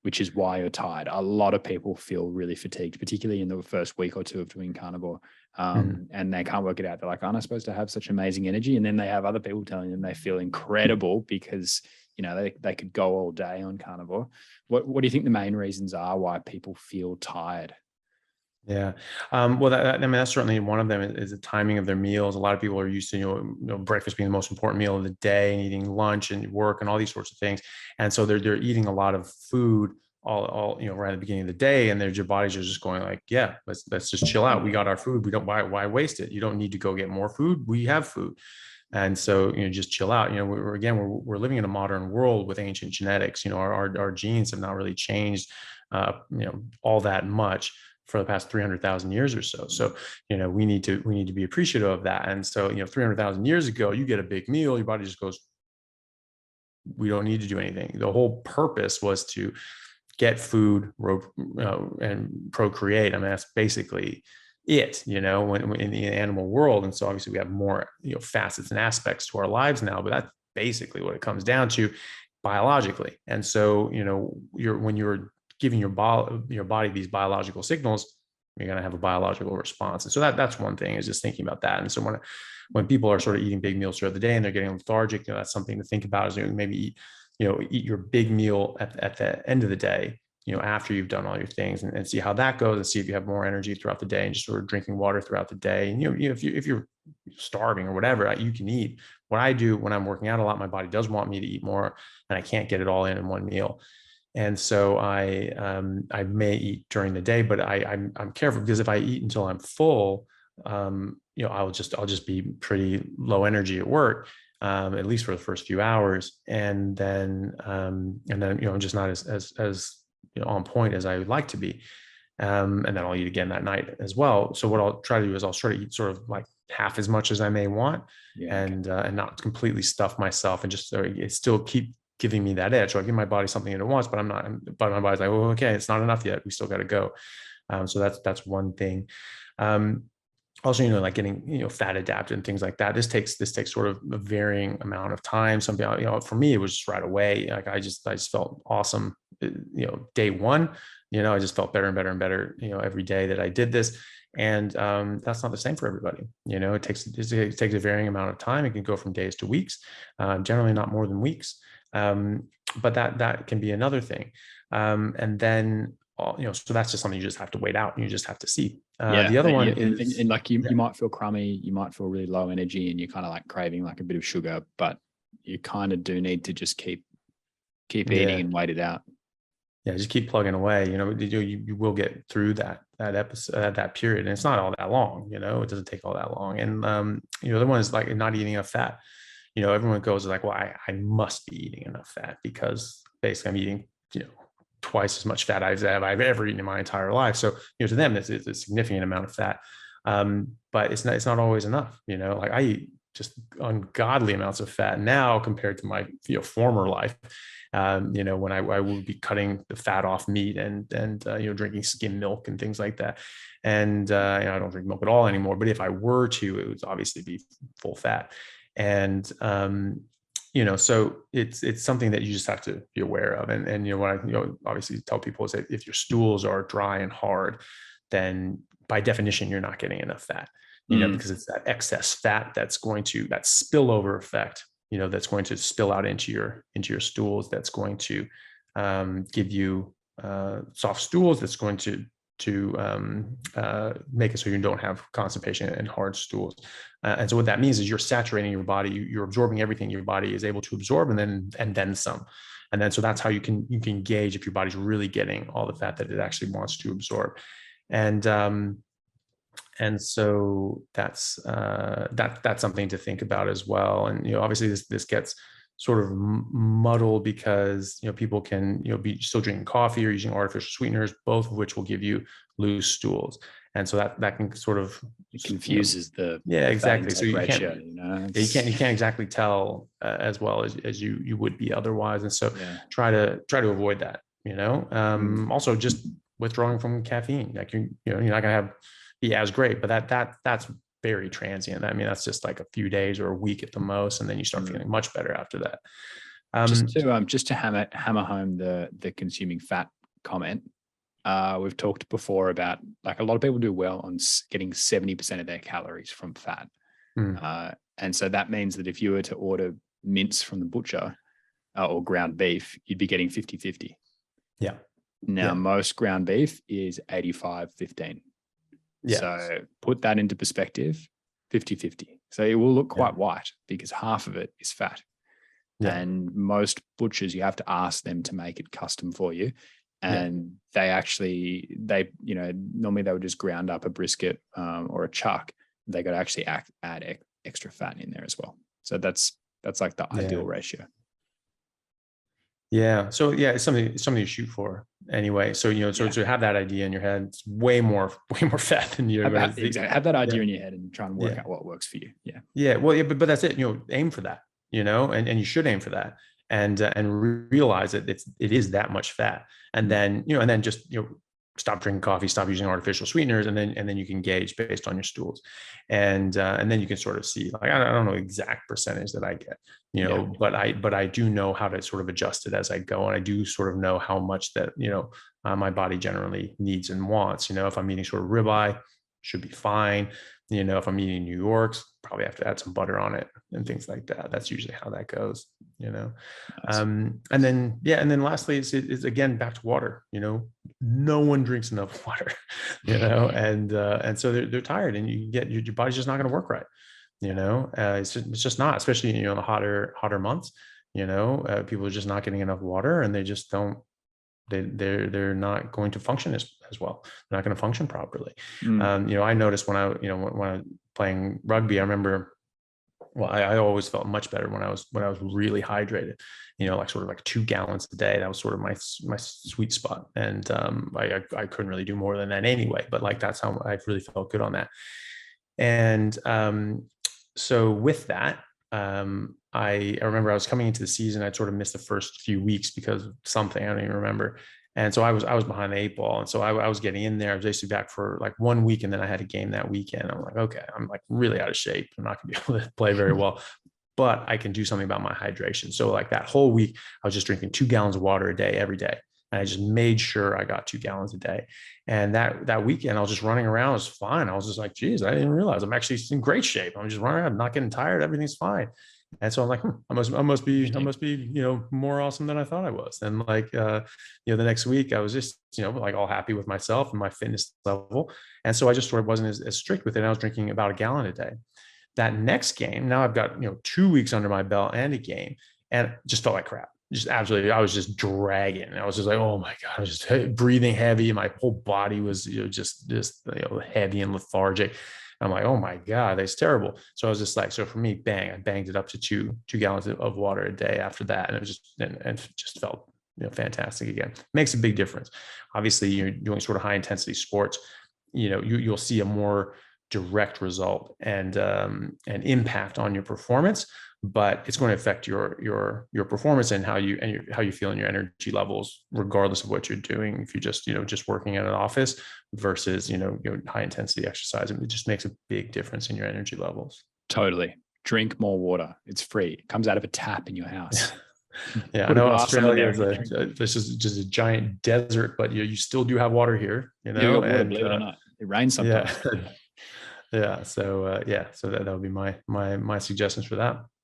which is why you're tired. A lot of people feel really fatigued, particularly in the first week or two of doing carnivore. And they can't work it out. They're like, aren't I supposed to have such amazing energy? And then they have other people telling them they feel incredible because, you know, they could go all day on carnivore. What do you think the main reasons are why people feel tired? Yeah. Well, I mean, that's certainly one of them is the timing of their meals. A lot of people are used to, breakfast being the most important meal of the day and eating lunch and work and all these sorts of things. And so they're eating a lot of food all right at the beginning of the day, and your bodies are just going like, yeah, let's just chill out. We got our food. We don't, why waste it? You don't need to go get more food. We have food. And so, just chill out. We're living in a modern world with ancient genetics. Our genes have not really changed, all that much for the past 300,000 years or so. So, we need to be appreciative of that. And so, 300,000 years ago, you get a big meal, your body just goes, we don't need to do anything. The whole purpose was to get food, and procreate. I mean, that's basically it, when in the animal world. And so obviously we have more, facets and aspects to our lives now, but that's basically what it comes down to biologically. And so, when you're giving your body these biological signals, you're going to have a biological response. And so that's one thing, is just thinking about that. And so when people are sort of eating big meals throughout the day and they're getting lethargic, that's something to think about, is maybe eat your big meal at the end of the day, after you've done all your things, and see how that goes, and see if you have more energy throughout the day, and just sort of drinking water throughout the day. And, if you're starving or whatever, you can eat. What I do when I'm working out a lot, my body does want me to eat more, and I can't get it all in one meal. And so I may eat during the day, but I'm careful, because if I eat until I'm full, I'll just be pretty low energy at work, at least for the first few hours. And then I'm just not as on point as I would like to be. And then I'll eat again that night as well. So what I'll try to do is I'll try to eat sort of like half as much as I may want, and not completely stuff myself, and just still keep giving me that edge. So I give my body something that it wants, but my body's like, oh, okay, it's not enough yet. We still got to go. So that's one thing. Also, like getting, fat adapted and things like that. This takes sort of a varying amount of time. Something, for me, it was just right away. Like I just felt awesome. Day one, I just felt better and better and better, every day that I did this. And that's not the same for everybody. It takes a varying amount of time. It can go from days to weeks, generally not more than weeks. But that can be another thing. And then, so that's just something you just have to wait out, and you just have to see. The other one is, and like you might feel crummy, you might feel really low energy, and you're kind of like craving like a bit of sugar, but you kind of do need to just keep eating and wait it out. Yeah, just keep plugging away. You will get through that episode, that period, and it's not all that long. It doesn't take all that long. And the other one is like not eating enough fat. Everyone goes like, well, I must be eating enough fat, because basically I'm eating, twice as much fat as I've ever eaten in my entire life. So, to them, it's a significant amount of fat. But it's not always enough. Like I eat just ungodly amounts of fat now compared to my former life. When I would be cutting the fat off meat and drinking skim milk and things like that. And I don't drink milk at all anymore. But if I were to, it would obviously be full fat. And so it's something that you just have to be aware of. And what I obviously tell people is that if your stools are dry and hard, then by definition you're not getting enough fat. Because it's that excess fat that spillover effect, that's going to spill out into your stools. That's going to give you soft stools. That's going to make it so you don't have constipation and hard stools. And so what that means is you're saturating your body. You're absorbing everything your body is able to absorb, and then some. And then so that's how you can gauge if your body's really getting all the fat that it actually wants to absorb. And so that's something to think about as well. And obviously this gets sort of muddled because people can be still drinking coffee or using artificial sweeteners, both of which will give you loose stools. And so that can sort of confuses the exactly. So you ratio, can't you can't exactly tell as well as you would be otherwise. And so try to avoid that. Also just withdrawing from caffeine. Like you're not gonna be as great, but that's very transient. I mean, that's just like a few days or a week at the most, and then you start feeling much better after that. Just to hammer home the consuming fat comment. We've talked before about like a lot of people do well on getting 70% of their calories from fat. And so that means that if you were to order mince from the butcher or ground beef, you'd be getting 50-50. Yeah. Now, most ground beef is 85-15. Yeah. So put that into perspective, 50-50. So it will look quite white because half of it is fat. Yeah. And most butchers, you have to ask them to make it custom for you. And they normally they would just ground up a brisket or a chuck. They got to actually add extra fat in there as well. So that's like the ideal ratio. Yeah. So yeah, it's something to shoot for anyway. So, to have that idea in your head, it's way more fat than you're going to exactly. Have that idea in your head and try and work out what works for you. Yeah. Yeah. Well, but that's it. Aim for that, and you should aim for that and realize that it is that much fat. And then, and then just, stop drinking coffee, stop using artificial sweeteners, and then you can gauge based on your stools, and then you can sort of see, like, I don't know exact percentage that I get, but I do know how to sort of adjust it as I go, and I do sort of know how much that my body generally needs and wants. If I'm eating sort of ribeye, should be fine. If I'm eating New York's, probably have to add some butter on it and things like that. That's usually how that goes, Nice. And then lastly, it's again, back to water. No one drinks enough water, and so they're tired, and your body's just not going to work right. It's just not, especially, in the hotter months, people are just not getting enough water, and they just don't, they're not going to function as well. They're not going to function properly. I noticed when I was playing rugby, I remember, I always felt much better when I was really hydrated, like sort of like 2 gallons a day. That was sort of my sweet spot. And I couldn't really do more than that anyway, but like, that's how I really felt good on that. And so with that, I remember I was coming into the season. I'd sort of missed the first few weeks because of something, I don't even remember. And so I was behind the 8 ball. And so I was getting in there. I was basically back for like 1 week, and then I had a game that weekend. I'm like, okay, I'm like really out of shape. I'm not gonna be able to play very well, but I can do something about my hydration. So like that whole week, I was just drinking 2 gallons of water a day, every day. And I just made sure I got 2 gallons a day. And that weekend, I was just running around. It was fine. I was just like, geez, I didn't realize I'm actually in great shape. I'm just running around, not getting tired. Everything's fine. And so I'm like, I must be, more awesome than I thought I was. And like, the next week I was just, like all happy with myself and my fitness level. And so I just sort of wasn't as strict with it. I was drinking about 1 gallon a day. That next game, now I've got, 2 weeks under my belt and a game, and just felt like crap. Just absolutely, I was just dragging. I was just like, oh my God, I was just breathing heavy. My whole body was, just heavy and lethargic. I'm like, oh my God, that's terrible. So I was just like, so for me, I banged it up to 2 gallons of water a day after that. And it was just, and just felt, fantastic again. Makes a big difference. Obviously, you're doing sort of high intensity sports, you'll see a more direct result and impact on your performance, but it's going to affect your performance and how you feel in your energy levels, regardless of what you're doing. If you're just working at an office versus, high intensity exercise, it just makes a big difference in your energy levels. Totally. Drink more water. It's free. It comes out of a tap in your house. Yeah, I know Australia this is just a giant desert, but you still do have water here, and believe it or not, it rains sometimes. Yeah. So so that would be my suggestions for that.